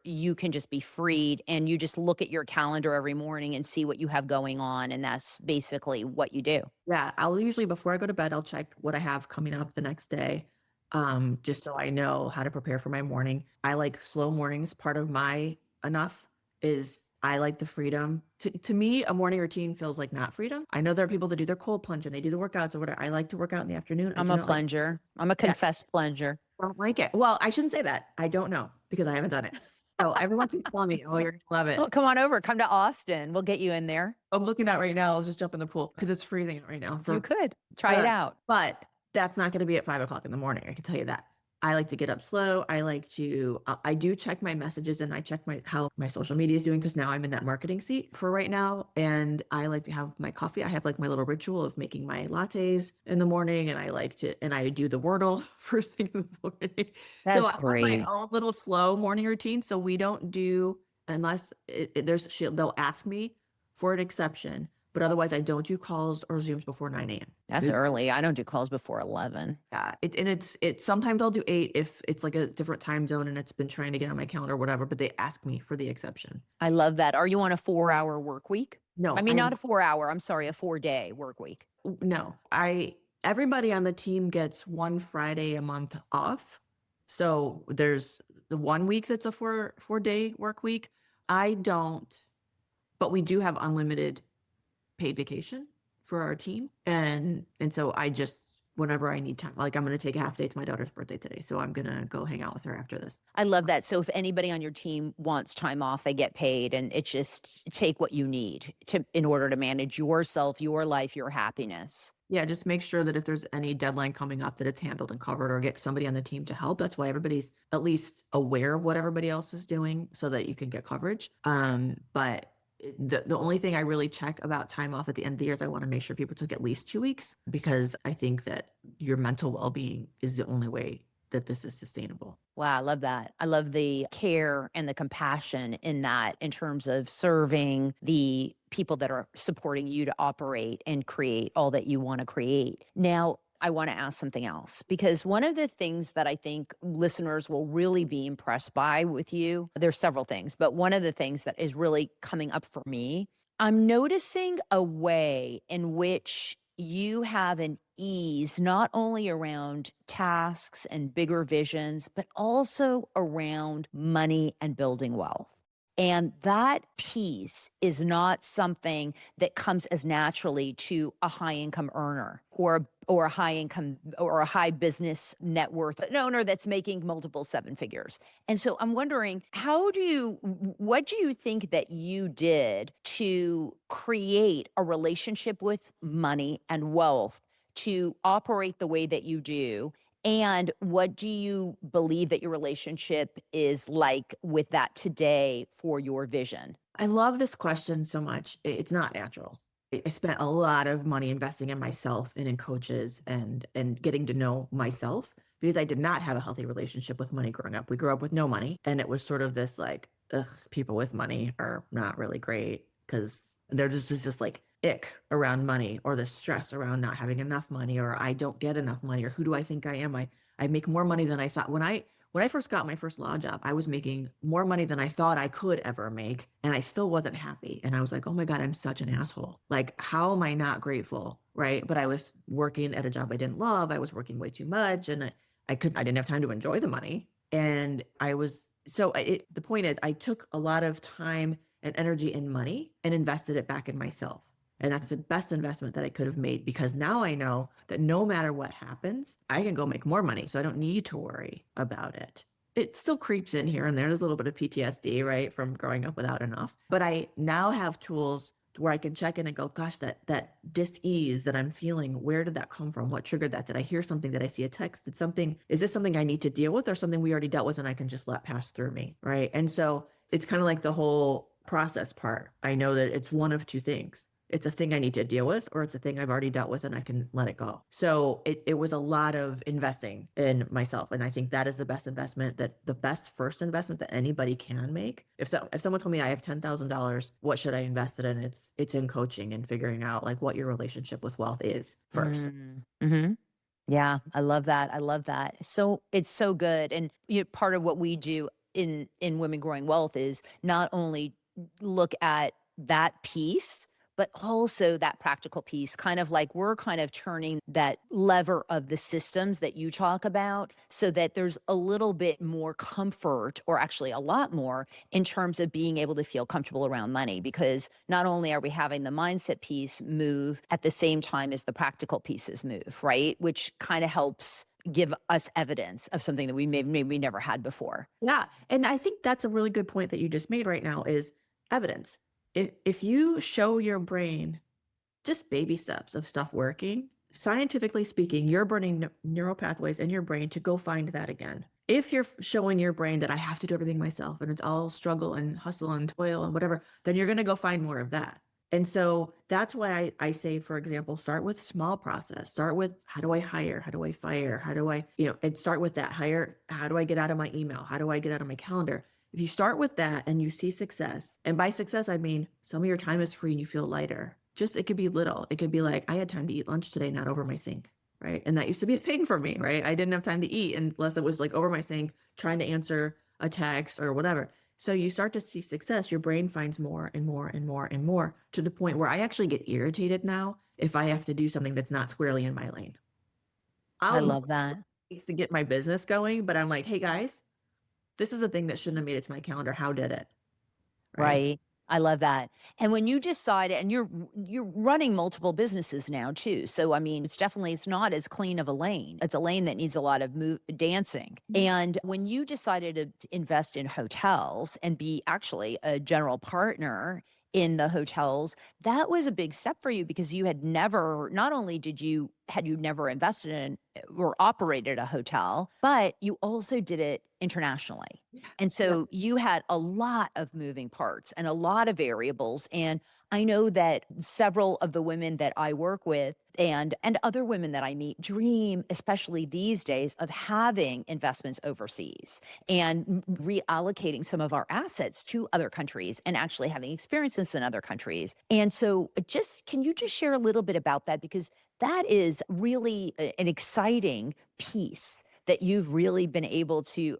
you can just be freed and you just look at your calendar every morning and see what you have going on. And that's basically what you do. Yeah, I'll usually, before I go to bed, I'll check what I have coming up the next day, just so I know how to prepare for my morning. I like slow mornings. Part of my enough is I like the freedom. To me, a morning routine feels like not freedom. I know there are people that do their cold plunge and they do the workouts or whatever. I like to work out in the afternoon. I'm a plunger. I'm a confessed plunger. I don't like it. Well, I shouldn't say that. I don't know because I haven't done it. So everyone keeps telling me, oh, you're going to love it. Well, come on over. Come to Austin. We'll get you in there. I'm looking out right now. I'll just jump in the pool because it's freezing right now. You could try it out. But that's not going to be at 5 o'clock in the morning. I can tell you that. I like to get up slow. I do check my messages and I check how my social media is doing because now I'm in that marketing seat for right now. And I like to have my coffee. I have like my little ritual of making my lattes in the morning and I do the Wordle first thing in the morning. That's so great. I have my own little slow morning routine. So we don't do, unless they'll ask me for an exception. But otherwise, I don't do calls or Zooms before 9 a.m. That's early. I don't do calls before 11. Yeah, it's sometimes I'll do 8 if it's like a different time zone and it's been trying to get on my calendar or whatever, but they ask me for the exception. I love that. Are you on a 4-hour work week? No, I mean, not a 4 hour, I'm sorry, a 4 day work week. no, everybody on the team gets one Friday a month off. So there's the 1 week that's a 4 day work week. I don't, but we do have unlimited paid vacation for our team. And so I just, whenever I need time, like I'm going to take a half day. It's my daughter's birthday today. So I'm going to go hang out with her after this. I love that. So if anybody on your team wants time off, they get paid, and it's just take what you need to in order to manage yourself, your life, your happiness. Yeah, just make sure that if there's any deadline coming up that it's handled and covered, or get somebody on the team to help. That's why everybody's at least aware of what everybody else is doing so that you can get coverage. But the only thing I really check about time off at the end of the year is I want to make sure people took at least 2 weeks, because I think that your mental well-being is the only way that this is sustainable. Wow, I love that. I love the care and the compassion in that, in terms of serving the people that are supporting you to operate and create all that you want to create. Now, I want to ask something else, because one of the things that I think listeners will really be impressed by with you, there's several things, but one of the things that is really coming up for me, I'm noticing a way in which you have an ease not only around tasks and bigger visions, but also around money and building wealth. And that piece is not something that comes as naturally to a high income earner, or a high income or a high business net worth an owner that's making multiple seven figures. And so I'm wondering, what do you think that you did to create a relationship with money and wealth to operate the way that you do? And what do you believe that your relationship is like with that today for your vision? I love this question so much. It's not natural. I spent a lot of money investing in myself and in coaches, and getting to know myself, because I did not have a healthy relationship with money growing up. We grew up with no money, and it was sort of this like, ugh, people with money are not really great, because there's just like ick around money, or the stress around not having enough money, or I don't get enough money, or who do I think I am? I make more money than I thought. When I first got my first law job, I was making more money than I thought I could ever make, and I still wasn't happy. And I was like, oh my God, I'm such an asshole. Like, how am I not grateful? Right. But I was working at a job I didn't love. I was working way too much, and I didn't have time to enjoy the money. And the point is, I took a lot of time and energy and money and invested it back in myself. And that's the best investment that I could have made, because now I know that no matter what happens, I can go make more money. So I don't need to worry about it. It still creeps in here and there. There's a little bit of PTSD, right, from growing up without enough. But I now have tools where I can check in and go, gosh, that dis-ease that I'm feeling, where did that come from? What triggered that? Did I hear something? Did I see a text? Is this something I need to deal with, or something we already dealt with and I can just let pass through me, right? And so it's kind of like the whole process part. I know that it's one of two things. It's a thing I need to deal with, or it's a thing I've already dealt with and I can let it go. So it was a lot of investing in myself. And I think that is the best investment, that the best first investment that anybody can make. If someone told me I have $10,000, what should I invest it in? It's in coaching and figuring out like what your relationship with wealth is first. Mm-hmm. Yeah, I love that. I love that. So it's so good. And part of what we do in Women Growing Wealth is not only look at that piece, but also that practical piece, kind of like we're kind of turning that lever of the systems that you talk about, so that there's a little bit more comfort, or actually a lot more, in terms of being able to feel comfortable around money. Because not only are we having the mindset piece move at the same time as the practical pieces move, right? Which kind of helps give us evidence of something that we maybe never had before. Yeah. And I think that's a really good point that you just made right now, is evidence. If you show your brain just baby steps of stuff working, scientifically speaking, you're burning neural pathways in your brain to go find that again. If you're showing your brain that I have to do everything myself and it's all struggle and hustle and toil and whatever, then you're going to go find more of that. And so that's why I say, for example, start with small process. Start with, how do I hire? How do I fire? How do I, and start with that hire. How do I get out of my email? How do I get out of my calendar? If you start with that and you see success, and by success, I mean, some of your time is free and you feel lighter. Just, it could be little. It could be like, I had time to eat lunch today, not over my sink, right? And that used to be a thing for me, right? I didn't have time to eat unless it was like over my sink, trying to answer a text or whatever. So you start to see success, your brain finds more and more and more and more, to the point where I actually get irritated now if I have to do something that's not squarely in my lane. I I'll love that. to get my business going, but I'm like, hey guys, this is a thing that shouldn't have made it to my calendar. How did it? Right. Right. I love that. And when you decided, and you're running multiple businesses now too. So I mean, it's not as clean of a lane. It's a lane that needs a lot of dancing. And when you decided to invest in hotels and be actually a general partner in the hotels, that was a big step for you because you had never, not only had you never invested in or operated a hotel, but you also did it internationally. And Yeah. so you had a lot of moving parts and a lot of variables. And I know that several of the women that I work with and other women that I meet dream, especially these days, of having investments overseas and reallocating some of our assets to other countries and actually having experiences in other countries. And so can you just share a little bit about that? Because that is really an exciting piece that you've really been able to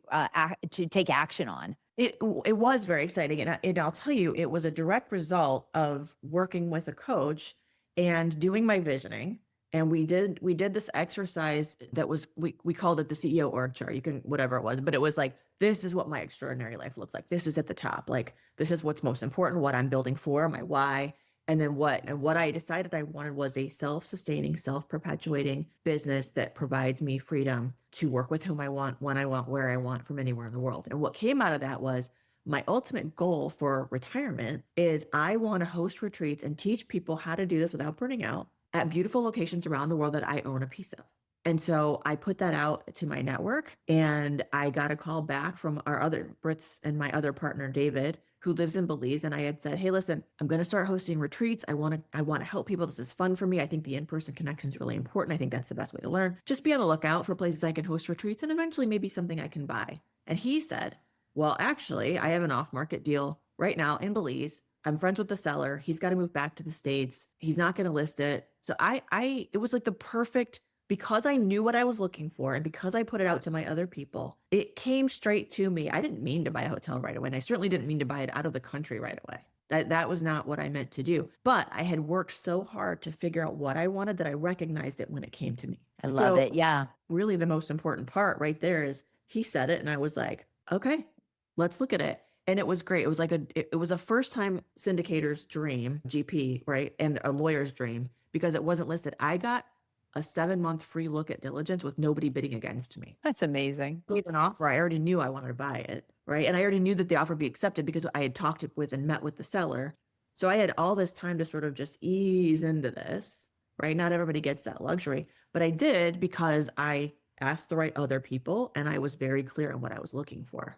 to take action on. It was very exciting, and I'll tell you, it was a direct result of working with a coach and doing my visioning. And we did this exercise that was we called it the CEO org chart. You can whatever it was, but it was like, this is what my extraordinary life looks like. This is at the top. Like, this is what's most important, what I'm building for, my why. And then what I decided I wanted was a self-sustaining, self-perpetuating business that provides me freedom to work with whom I want, when I want, where I want, from anywhere in the world. And what came out of that was, my ultimate goal for retirement is I want to host retreats and teach people how to do this without burning out at beautiful locations around the world that I own a piece of. And so I put that out to my network, and I got a call back from our other Brits and my other partner, David, who lives in Belize. And I had said, hey, listen, I'm going to start hosting retreats. I want to help people. This is fun for me. I think the in-person connection is really important. I think that's the best way to learn. Just be on the lookout for places I can host retreats and eventually maybe something I can buy. And he said, well, actually, I have an off-market deal right now in Belize. I'm friends with the seller. He's got to move back to the States. He's not going to list it. So it was like the perfect, because I knew what I was looking for and because I put it out to my other people, it came straight to me. I didn't mean to buy a hotel right away. And I certainly didn't mean to buy it out of the country right away. That was not what I meant to do. But I had worked so hard to figure out what I wanted that I recognized it when it came to me. I love it. Yeah. Really the most important part right there is he said it and I was like, okay, let's look at it. And it was great. It was like it was a first time syndicator's dream, GP, right? And a lawyer's dream, because it wasn't listed. I got a 7-month free look at diligence with nobody bidding against me. That's amazing. Made an offer. I already knew I wanted to buy it, right? And I already knew that the offer would be accepted because I had talked with and met with the seller. So I had all this time to sort of just ease into this, right? Not everybody gets that luxury, but I did because I asked the right other people and I was very clear on what I was looking for.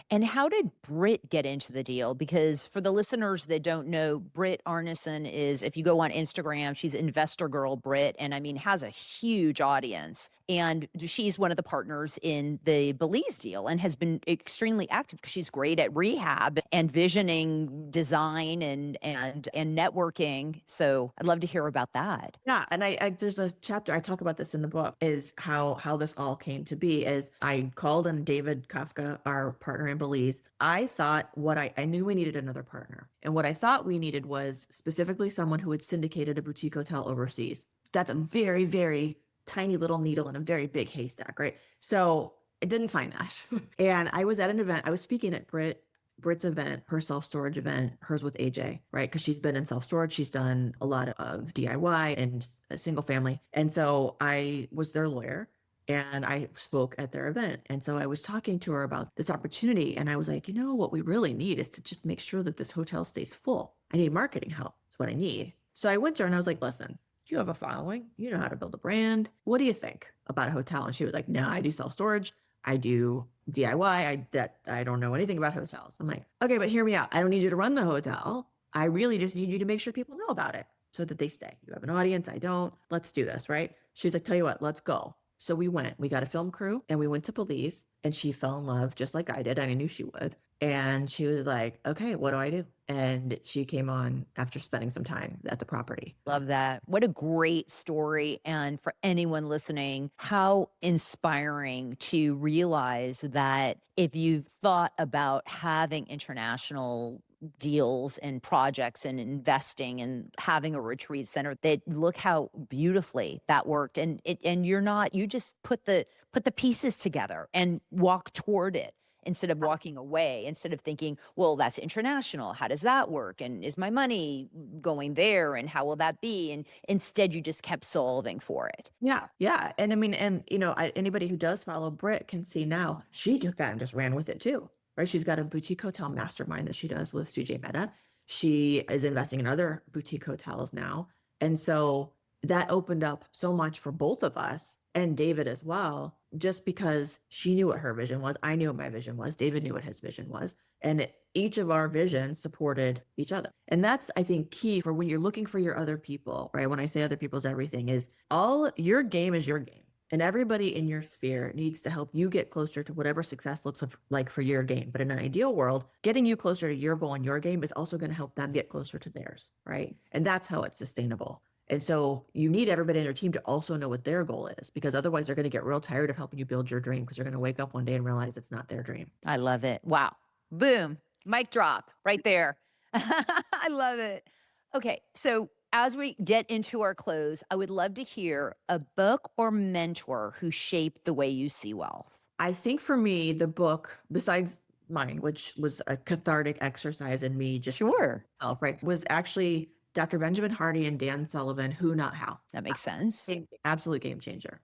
And how did Britt get into the deal? Because for the listeners that don't know, Britt Arneson is, if you go on Instagram, she's Investor Girl Britt, and I mean, has a huge audience. And she's one of the partners in the Belize deal and has been extremely active because she's great at rehab and visioning design and networking. So I'd love to hear about that. Yeah, and I there's a chapter I talk about this in the book, is how this all came to be. Is I called on David Kafka, our partner in Belize. I thought I knew we needed another partner, and what I thought we needed was specifically someone who had syndicated a boutique hotel overseas. That's a very, very tiny little needle in a very big haystack, right? So I didn't find that, and I was at an event. I was speaking at Britt's event, her self-storage event, hers with AJ, right? Because she's been in self-storage. She's done a lot of DIY and single family. And so I was their lawyer and I spoke at their event. And so I was talking to her about this opportunity. And I was like, what we really need is to just make sure that this hotel stays full. I need marketing help. That's what I need. So I went to her and I was like, listen, you have a following. You know how to build a brand. What do you think about a hotel? And she was like, no, I do self-storage. I do DIY. I don't know anything about hotels. I'm like, okay, but hear me out. I don't need you to run the hotel. I really just need you to make sure people know about it so that they stay. You have an audience. I don't. Let's do this, right? She's like, tell you what, let's go. So we got a film crew and we went to Belize, and she fell in love just like I did. And I knew she would. And she was like, okay, what do I do? And she came on after spending some time at the property. Love that. What a great story. And for anyone listening, how inspiring to realize that if you've thought about having international deals and projects and investing and having a retreat center, that look how beautifully that worked. And you're not, you just put the pieces together and walk toward it instead of walking away, instead of thinking, well, that's international. How does that work? And is my money going there? And how will that be? And instead, you just kept solving for it. Yeah. Yeah. And I mean, and anybody who does follow Brit can see now she took that and just ran with it too, right? She's got a boutique hotel mastermind that she does with Sujay Mehta. She is investing in other boutique hotels now. And so that opened up so much for both of us and David as well, just because she knew what her vision was. I knew what my vision was. David knew what his vision was. And each of our visions supported each other. And that's, I think, key for when you're looking for your other people, right? When I say other people's everything, is all your game is your game. And everybody in your sphere needs to help you get closer to whatever success looks like for your game. But in an ideal world, getting you closer to your goal and your game is also going to help them get closer to theirs, right? And that's how it's sustainable. And so you need everybody in your team to also know what their goal is, because otherwise they're going to get real tired of helping you build your dream, because they're going to wake up one day and realize it's not their dream. I love it. Wow. Boom. Mic drop right there. I love it. Okay. So as we get into our close, I would love to hear a book or mentor who shaped the way you see wealth. I think for me, the book, besides mine, which was a cathartic exercise in me just Sure. myself, right, was actually Dr. Benjamin Hardy and Dan Sullivan, Who Not How. That makes sense. Absolute game changer.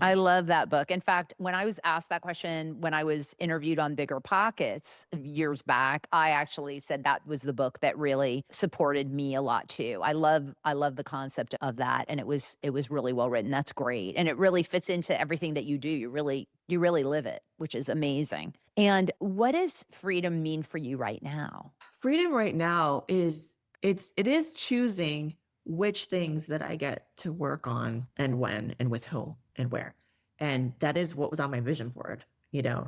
I love that book. In fact, when I was asked that question, when I was interviewed on Bigger Pockets years back, I actually said that was the book that really supported me a lot too. I love the concept of that. And it was really well written. That's great. And it really fits into everything that you do. You really live it, which is amazing. And what does freedom mean for you right now? Freedom right now is, it is choosing which things that I get to work on and when and with whom and where. And that is what was on my vision board,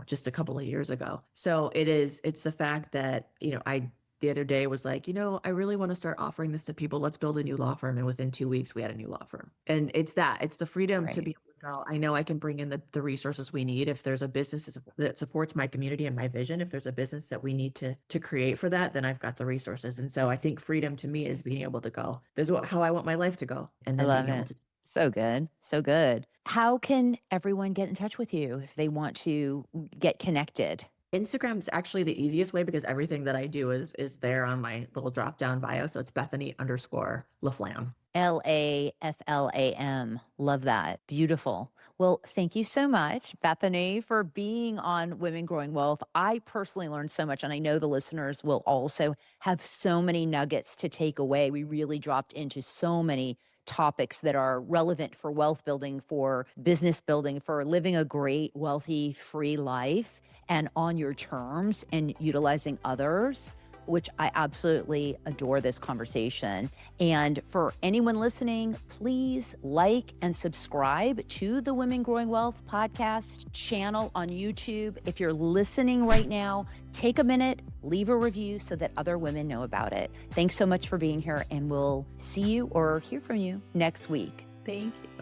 just a couple of years ago. So it's the fact that, I the other day was like, I really want to start offering this to people. Let's build a new law firm. And within 2 weeks, we had a new law firm. And it's the freedom to be able to go, I know I can bring in the resources we need. If there's a business that supports my community and my vision, if there's a business that we need to create for that, then I've got the resources. And so I think freedom to me is being able to go, this is how I want my life to go. And then being able to. So good. So good. How can everyone get in touch with you if they want to get connected? Instagram is actually the easiest way, because everything that I do is there on my little drop down bio. So it's Bethany_LaFlam. LAFLAM. Love that. Beautiful. Well, thank you so much, Bethany, for being on Women Growing Wealth. I personally learned so much, and I know the listeners will also have so many nuggets to take away. We really dropped into so many topics that are relevant for wealth building, for business building, for living a great, wealthy, free life and on your terms and utilizing others, which I absolutely adore this conversation. And for anyone listening, please like and subscribe to the Women Growing Wealth podcast channel on YouTube. If you're listening right now, take a minute, leave a review so that other women know about it. Thanks so much for being here, and we'll see you or hear from you next week. Thank you.